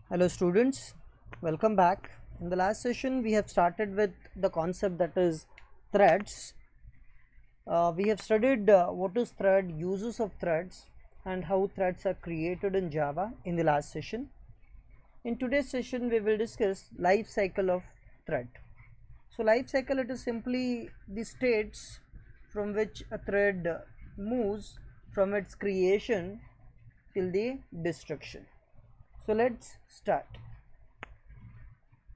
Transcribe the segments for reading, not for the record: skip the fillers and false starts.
Hello students, welcome back. In the last session we have started with the concept that is threads. We have studied what is thread, uses of threads and how threads are created in Java in the last session. In today's session we will discuss life cycle of thread. So life cycle, it is simply the states from which a thread moves from its creation till the destruction. So let's start.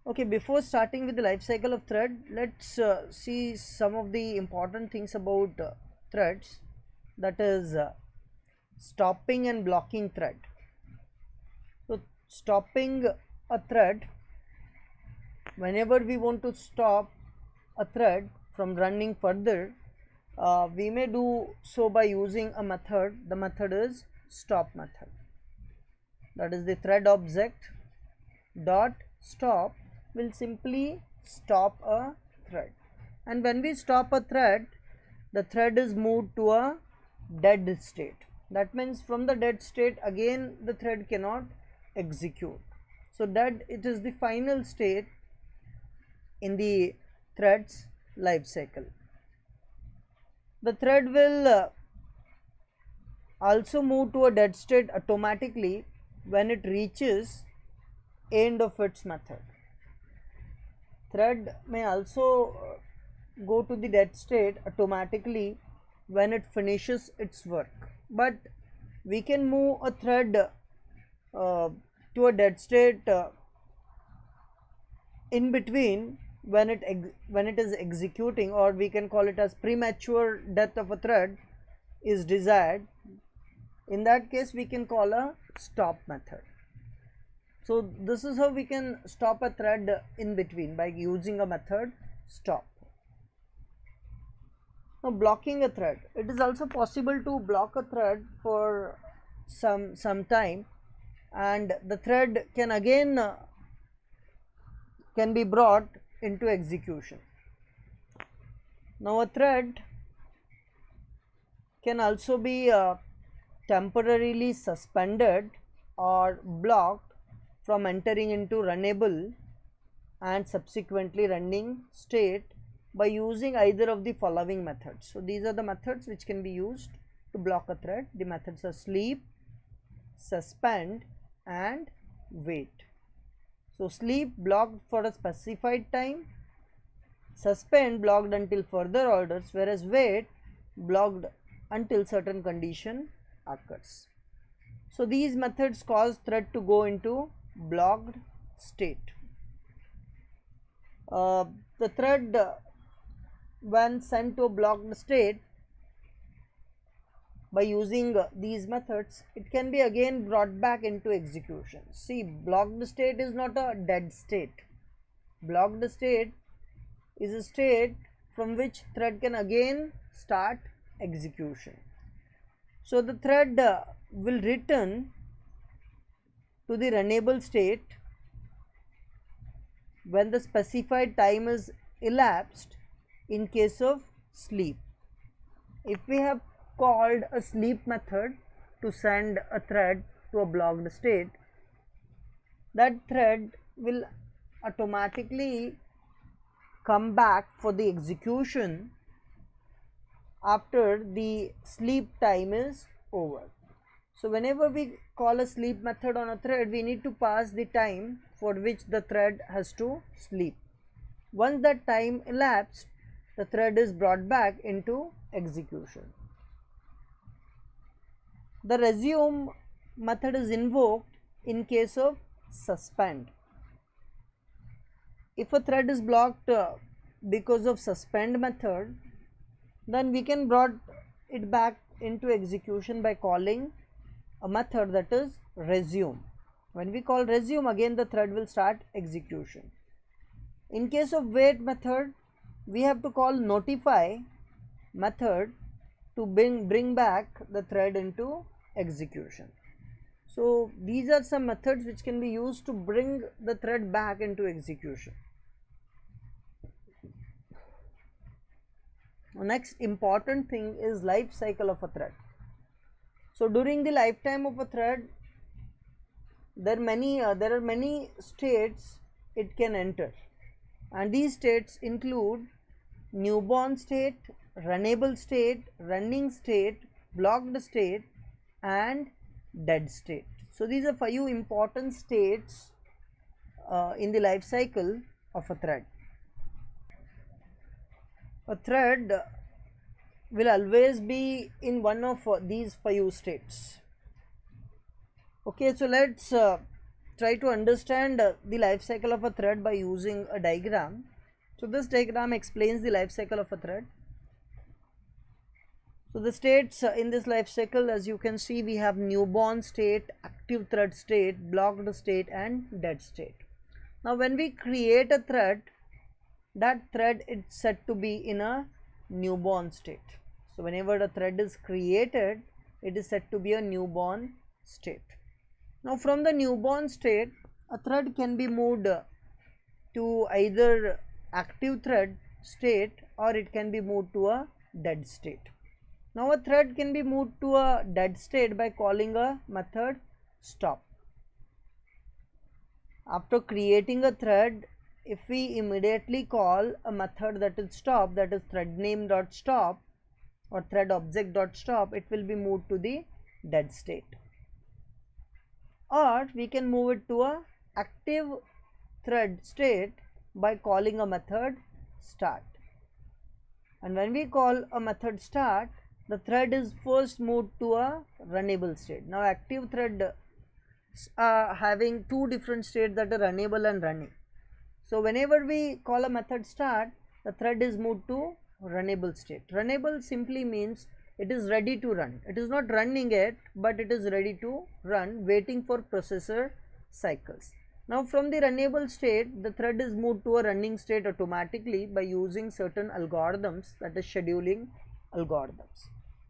Okay, before starting with the life cycle of thread, let's see some of the important things about threads, that is stopping and blocking thread. So stopping a thread, whenever we want to stop a thread from running further, we may do so by using a method. The method is stop method, that is the thread object dot stop will simply stop a thread, and when we stop a thread, the thread is moved to a dead state. That means from the dead state again the thread cannot execute. So that it is the final state in the thread's life cycle. The thread will also move to a dead state automatically when it reaches end of its method. Thread may also go to the dead state automatically when it finishes its work, but we can move a thread to a dead state in between when it is executing, or we can call it as premature death of a thread is desired. In that case we can call a stop method. So this is how we can stop a thread in between, by using a method stop. Now blocking a thread, it is also possible to block a thread for some time, and the thread can again can be brought into execution. Now a thread can also be temporarily suspended or blocked from entering into runnable and subsequently running state by using either of the following methods. So these are the methods which can be used to block a thread. The methods are sleep, suspend and wait. So sleep, blocked for a specified time; suspend, blocked until further orders; whereas wait, blocked until certain condition occurs. So these methods cause thread to go into blocked state. The thread when sent to a blocked state by using these methods, it can be again brought back into execution. See, blocked state is not a dead state. Blocked state is a state from which thread can again start execution. So the thread will return to the runnable state when the specified time is elapsed in case of sleep. If we have called a sleep method to send a thread to a blocked state, that thread will automatically come back for the execution after the sleep time is over. So whenever we call a sleep method on a thread, we need to pass the time for which the thread has to sleep. Once that time elapsed, the thread is brought back into execution. The resume method is invoked in case of suspend. If a thread is blocked because of suspend method, then we can brought it back into execution by calling a method that is resume. When we call resume, again the thread will start execution. In case of wait method, we have to call notify method to bring back the thread into execution. So these are some methods which can be used to bring the thread back into execution. The next important thing is life cycle of a thread. So during the lifetime of a thread, there are many states it can enter, and these states include newborn state, runnable state, running state, blocked state, and dead state. So these are 5 important states in the life cycle of a thread. A thread will always be in one of these 5 states. Okay, so let's try to understand the life cycle of a thread by using a diagram. So this diagram explains the life cycle of a thread. So the states in this life cycle, as you can see, we have newborn state, active thread state, blocked state, and dead state. Now when we create a thread, that thread is said to be in a newborn state. So whenever the thread is created, it is said to be a newborn state. Now from the newborn state, a thread can be moved to either active thread state or it can be moved to a dead state. Now a thread can be moved to a dead state by calling a method stop. After creating a thread, if we immediately call a method that is stop, that is thread name dot stop or thread object dot stop, it will be moved to the dead state. Or we can move it to a active thread state by calling a method start. And when we call a method start, the thread is first moved to a runnable state. Now active thread having 2 different states, that are runnable and running. So whenever we call a method start, the thread is moved to runnable state. Runnable simply means it is ready to run. It is not running yet, but it is ready to run, waiting for processor cycles. Now from the runnable state, the thread is moved to a running state automatically by using certain algorithms, that is scheduling algorithms.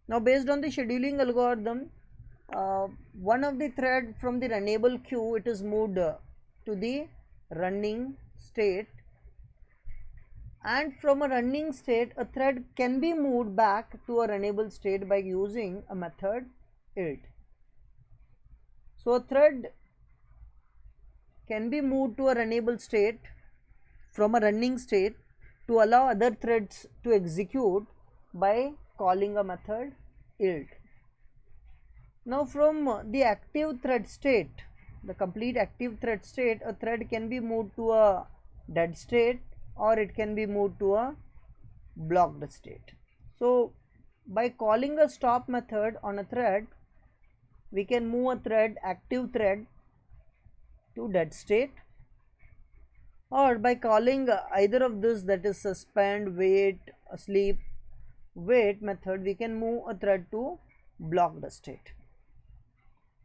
Now based on the scheduling algorithm, one of the thread from the runnable queue, it is moved to the running state, and from a running state a thread can be moved back to a runnable state by using a method yield. So a thread can be moved to a runnable state from a running state to allow other threads to execute by calling a method yield. Now from the active thread state, the complete active thread state, a thread can be moved to a dead state or it can be moved to a blocked state. So by calling a stop method on a thread, we can move a thread, active thread, to dead state, or by calling either of this, that is suspend, wait, sleep, wait method, we can move a thread to blocked state.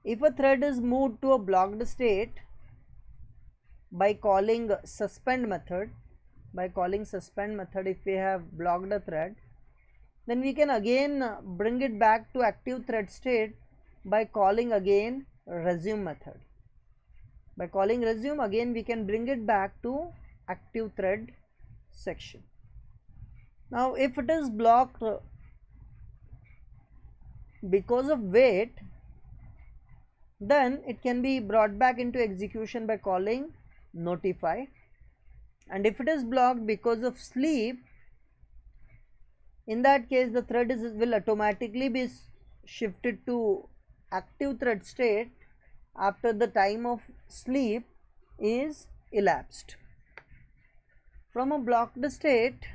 If a thread is moved to a blocked state by calling suspend method, if we have blocked a thread, then we can again bring it back to active thread state by calling again resume method. By calling resume, again we can bring it back to active thread section. Now if it is blocked because of wait, then it can be brought back into execution by calling notify. And if it is blocked because of sleep, in that case the thread will automatically be shifted to active thread state after the time of sleep is elapsed. From a blocked state,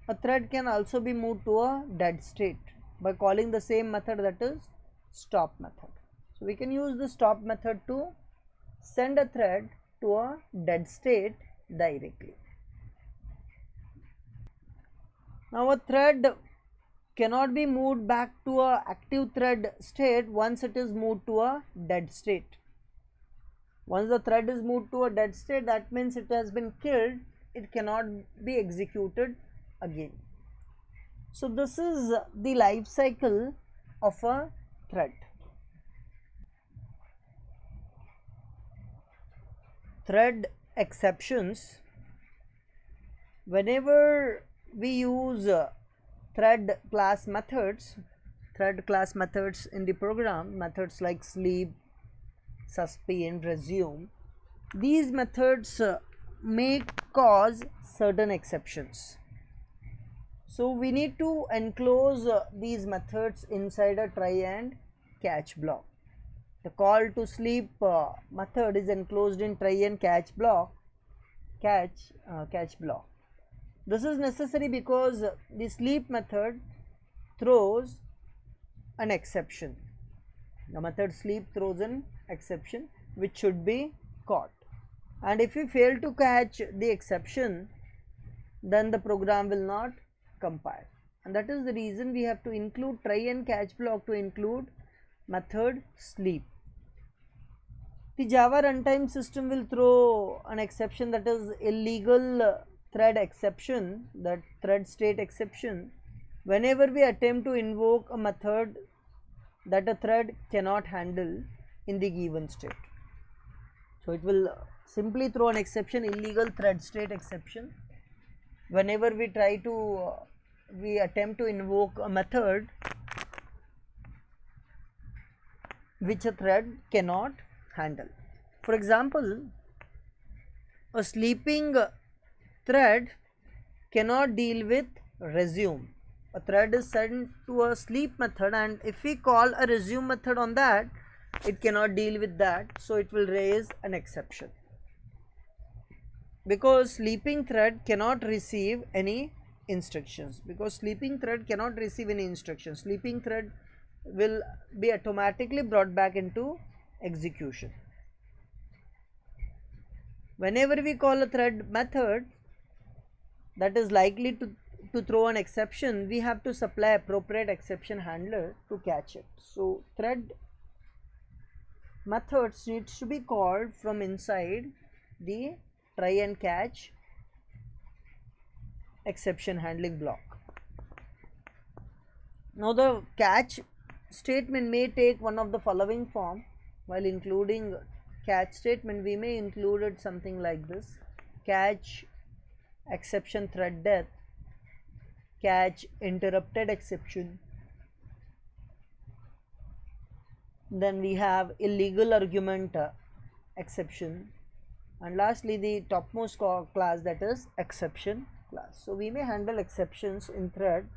a thread can also be moved to a dead state by calling the same method, that is stop method. So we can use the stop method to send a thread to a dead state directly. Now a thread cannot be moved back to a active thread state once it is moved to a dead state. Once the thread is moved to a dead state, that means it has been killed, it cannot be executed again. So this is the life cycle of a thread. Thread exceptions: whenever we use thread class methods in the program, methods like sleep, suspend, resume, these methods may cause certain exceptions. So we need to enclose these methods inside a try and catch block. The call to sleep method is enclosed in try and catch block. Catch block. This is necessary because the sleep method throws an exception. The method sleep throws an exception which should be caught, and if we fail to catch the exception, then the program will not compile, and that is the reason we have to include try and catch block to include method sleep. The Java runtime system will throw an exception, that is illegal thread exception, that thread state exception, whenever we attempt to invoke a method that a thread cannot handle in the given state. So it will simply throw an exception, illegal thread state exception, whenever we try to we attempt to invoke a method which a thread cannot handle. For example, a sleeping thread cannot deal with resume. A thread is sent to a sleep method, and if we call a resume method on that, it cannot deal with that, so it will raise an exception, because sleeping thread cannot receive any instructions. Sleeping thread will be automatically brought back into execution. Whenever we call a thread method that is likely to throw an exception, we have to supply appropriate exception handler to catch it. So thread methods needs to be called from inside the try and catch exception handling block. Now the catch statement may take one of the following form. While including catch statement, we may include it something like this: catch exception thread death, catch interrupted exception, then we have illegal argument exception, and lastly the topmost class, that is exception class. So we may handle exceptions in thread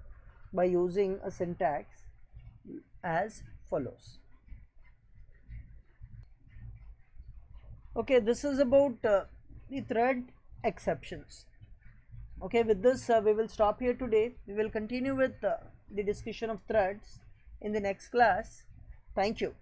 by using a syntax as follows. Okay, this is about the thread exceptions. Okay, with this we will stop here today. We will continue with the discussion of threads in the next class. Thank you.